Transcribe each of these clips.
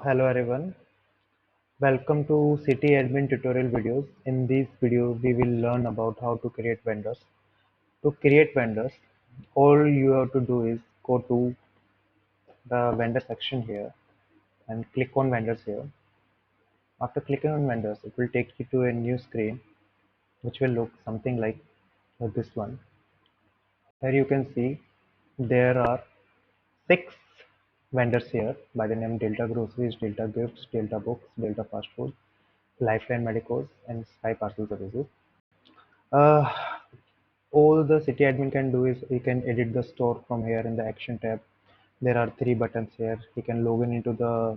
Hello everyone. Welcome to City Admin tutorial videos. In this video, we will learn about how to create vendors. To create vendors, all you have to do is go to the vendor section here and click on vendors here. After clicking on vendors, it will take you to a new screen which will look something like this one. Here you can see there are 6 vendors here by the name Delta Groceries, Delta Gifts, Delta Books, Delta Fast Food, Lifeline Medicos, and Sky Parcel Services. Uh, all the city admin can do is he can edit the store from here in the action tab. There are 3 buttons here. He can log in into the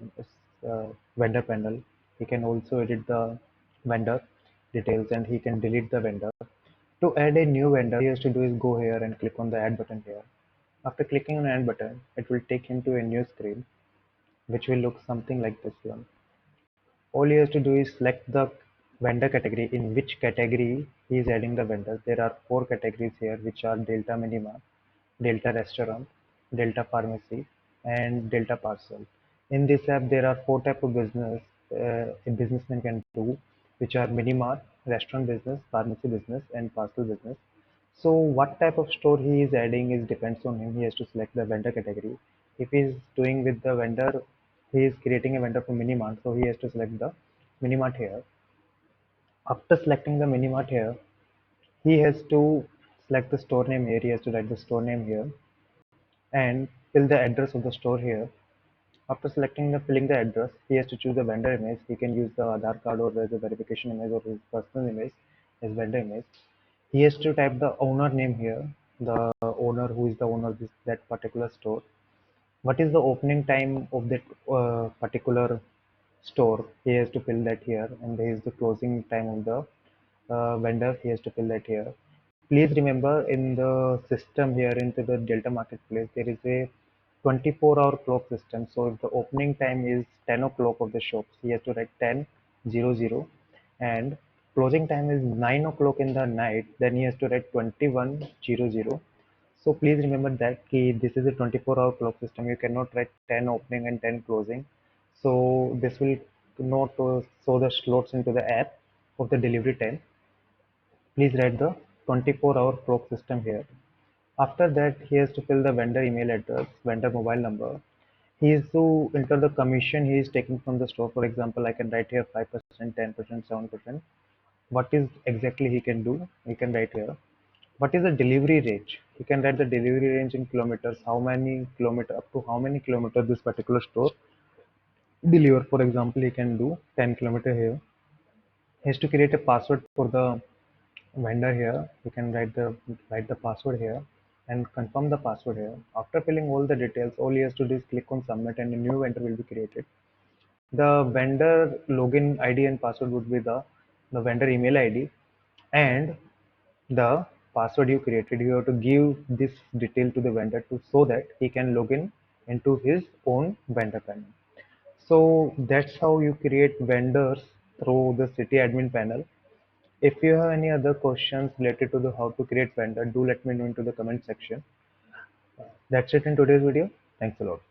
vendor panel. He can also edit the vendor details and he can delete the vendor. To add a new vendor, he has to do is go here and click on the add button here. After clicking on add button, it will take him to a new screen which will look something like this one. All he has to do is select the vendor category, in which category he is adding the vendors. There are 4 categories here which are Delta Minima, Delta Restaurant, Delta Pharmacy, and Delta Parcel. In this app there are 4 types of business a businessman can do, which are Minimart, restaurant business, pharmacy business, and parcel business. So what type of store he is adding is depends on him. He has to select the vendor category. If he is doing with the vendor, he is creating a vendor for Minimart, so he has to select the Minimart here. After selecting the Minimart here, he has to select the store name here. He has to write the store name here and fill the address of the store here. After selecting the filling the address, he has to choose the vendor image. He can use the Aadhaar card or the verification image or his personal image as vendor image. He has to type the owner name here, the owner who is the owner of that particular store. What is the opening time of that particular store? He has to fill that here, and there is the closing time of the vendor. He has to fill that here. Please remember in the system here into the Delta Marketplace, there is a 24-hour clock system. So if the opening time is 10 o'clock of the shops, he has to write 10:00, and closing time is 9 o'clock in the night, then he has to write 21:00. So please remember that this is a 24-hour clock system. You cannot write 10 opening and 10 closing. So this will not show the slots into the app of the delivery time. Please write the 24-hour clock system here. After that, he has to fill the vendor email address, vendor mobile number. He is to enter the commission he is taking from the store. For example, I can write here 5%, 10%, 7%. What is exactly he can do? He can write here. What is the delivery range? He can write the delivery range in kilometers. How many kilometer up to how many kilometers this particular store deliver? For example, he can do 10 kilometer here. He has to create a password for the vendor here. You can write the password here and confirm the password here. After filling all the details, all he has to do is click on submit and a new vendor will be created. The vendor login ID and password would be the vendor email ID, and the password you created. You have to give this detail to the vendor to so that he can log in into his own vendor panel. So that's how you create vendors through the city admin panel. If you have any other questions related to the how to create vendor, do let me know into the comment section. That's it in today's video. Thanks a lot.